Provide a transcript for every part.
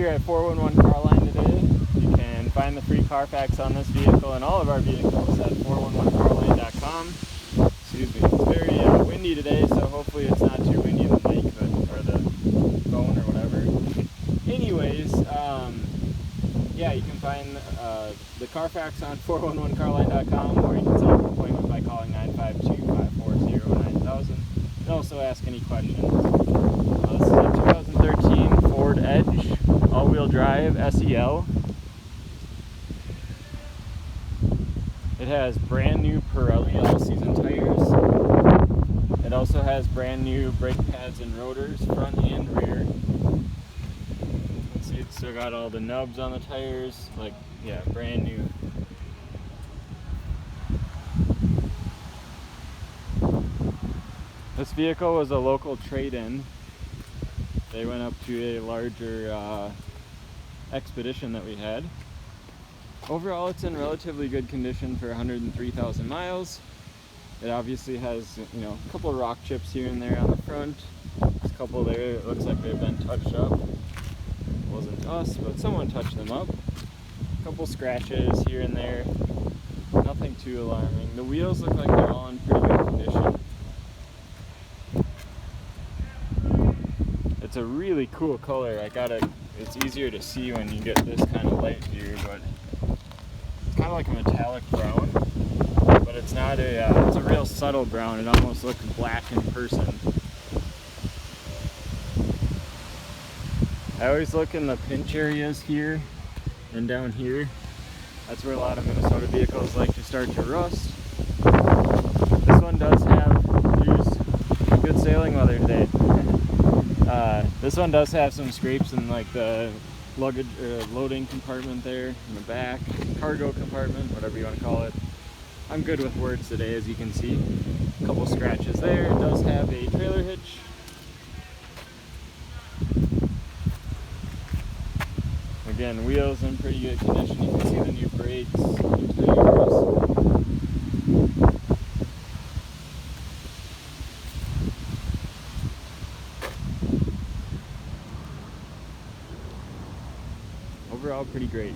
here at 411 Carline today. You can find the free Carfax on this vehicle and all of our vehicles at 411carline.com. Excuse me, it's very windy today, so hopefully it's not too windy in the mic or the phone or whatever. Anyways, yeah, you can find the Carfax on 411carline.com, or you can set up an appointment by calling 952-540-9000 and also ask any questions. This is a 2013 Ford Edge all-wheel drive SEL. It has brand new Pirelli all-season tires. It also has brand new brake pads and rotors, front and rear. See, it's still got all the nubs on the tires, like, yeah, brand new. This vehicle was a local trade-in. They went up to a larger expedition that we had. Overall, it's in relatively good condition for 103,000 miles. It obviously has, you know, a couple of rock chips here and there on the front. There's a couple there, it looks like they've been touched up. It wasn't us, but someone touched them up. A couple scratches here and there. Nothing too alarming. The wheels look like they're all in pretty good condition. It's a really cool color. It's easier to see when you get this kind of light here, but it's kind of like a metallic brown, but it's not it's a real subtle brown. It almost looks black in person. I always look in the pinch areas here and down here. That's where a lot of Minnesota vehicles like to start to rust. This one does have, here's good sailing weather today. This one does have some scrapes in like the luggage loading compartment there in the back, cargo compartment, whatever you want to call it. I'm good with words today, as you can see. A couple scratches there. It does have a trailer hitch. Again, wheels in pretty good condition. You can see the new brakes, new tires. Overall, pretty great.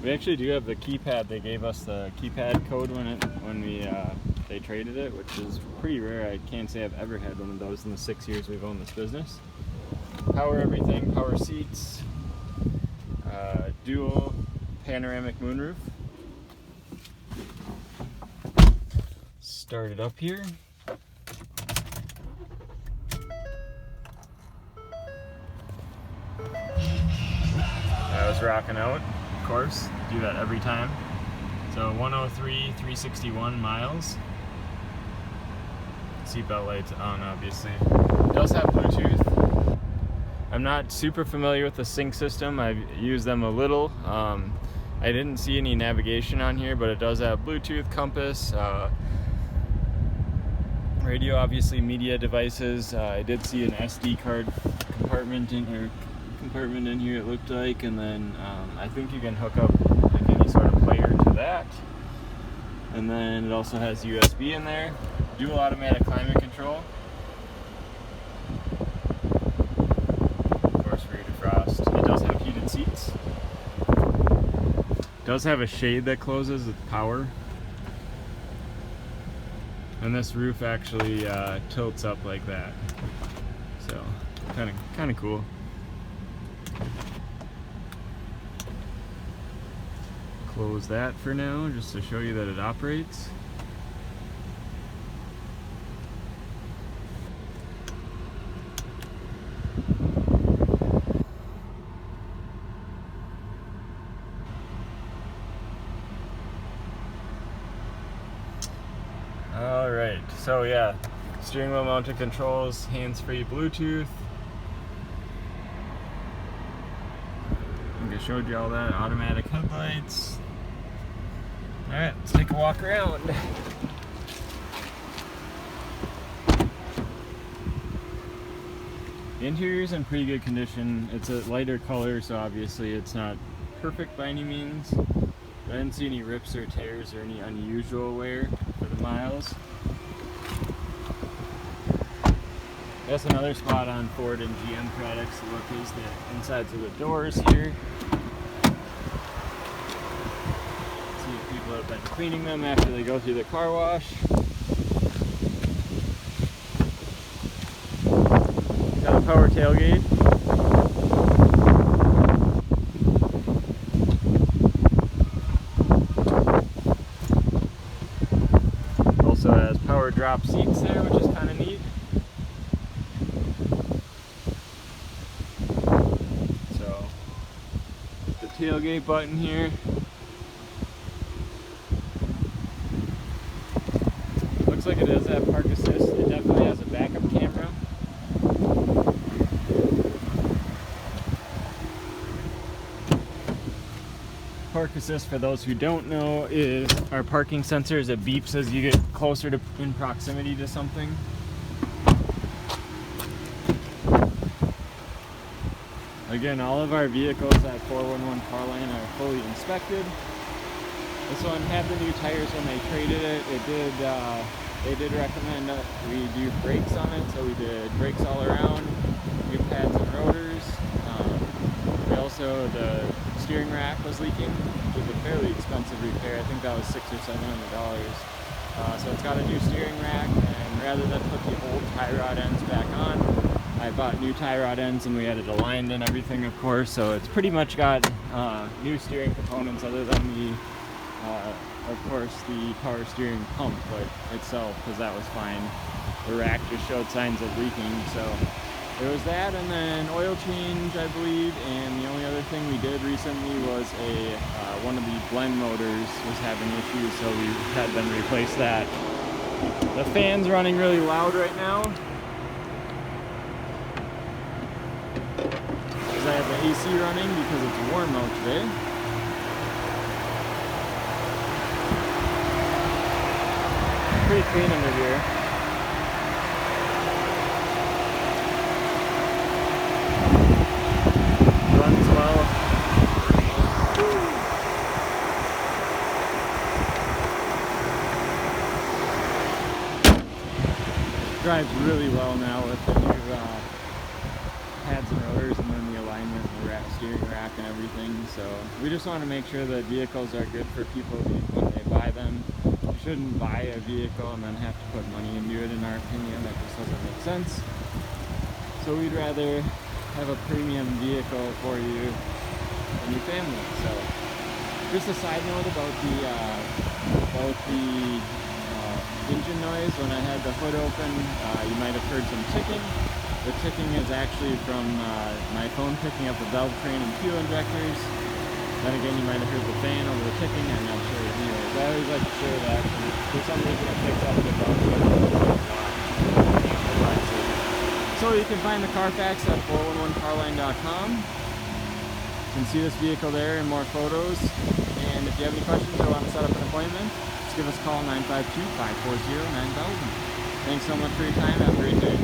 We actually do have the keypad. They gave us the keypad code when they traded it, which is pretty rare. I can't say I've ever had one of those in the 6 years we've owned this business. Power everything, power seats, dual panoramic moonroof. Start it up here. I was rocking out, of course, do that every time. So 103,361 miles. Seatbelt lights on, obviously. It does have Bluetooth. I'm not super familiar with the sync system. I've used them a little. I didn't see any navigation on here, but it does have Bluetooth, compass, radio, obviously, media devices. I did see an SD card compartment in here, it looked like, and then I think you can hook up like any sort of player to that. And then it also has USB in there, dual automatic climate control, of course rear defrost. It does have heated seats. It does have a shade that closes with power, and this roof actually tilts up like that, so kind of cool. Close that for now, just to show you that it operates. Alright, so yeah, steering wheel mounted controls, hands-free Bluetooth. I think I showed you all that. Automatic headlights. Alright, let's take a walk around. The interior's in pretty good condition. It's a lighter color, so obviously it's not perfect by any means. But I didn't see any rips or tears or any unusual wear for the miles. That's another spot on Ford and GM products to look is the insides of the doors here. See if people have been cleaning them after they go through the car wash. Got a power tailgate. Also has power drop seats there, which is kind of neat. So, the tailgate button here. Looks like it does have park assist. It definitely has a backup camera. Park assist, for those who don't know, is our parking sensors. It beeps as you get closer to in proximity to something. Again, all of our vehicles at 411 Carline are fully inspected. This one had the new tires when they traded it. They did recommend that we do brakes on it, so we did brakes all around, new pads and rotors. The steering rack was leaking, which was a fairly expensive repair. I think that was $600 or $700. So it's got a new steering rack, and rather than put the old tie rod ends back on, I bought new tie rod ends, and we had it aligned and everything, of course. So it's pretty much got new steering components, other than the, of course, the power steering pump itself, because that was fine. The rack just showed signs of leaking, so there was that, and then oil change, I believe, and the only other thing we did recently was one of the blend motors was having issues, so we had them replace that. The fan's running really loud right now, because I have the AC running because it's warm out today. Pretty clean under here. Runs well. Drives really well now with the new pads and rotors, and then the alignment and the steering rack and everything. So we just want to make sure that vehicles are good for people when they buy them. You shouldn't buy a vehicle and then have to put money into it, in our opinion. That just doesn't make sense. So we'd rather have a premium vehicle for you and your family. So just a side note about the engine noise. When I had the hood open, you might have heard some ticking. The ticking is actually from my phone picking up the valve train and fuel injectors. Then again, you might have heard the fan over the ticking. I'm not sure. Anyways, I always like to share that. For some reason, it picks up the valve. So you can find the Carfax at 411carline.com. You can see this vehicle there and more photos. And if you have any questions or want to set up an appointment, just give us a call, 952-540-9000. Thanks so much for your time. Have a great day.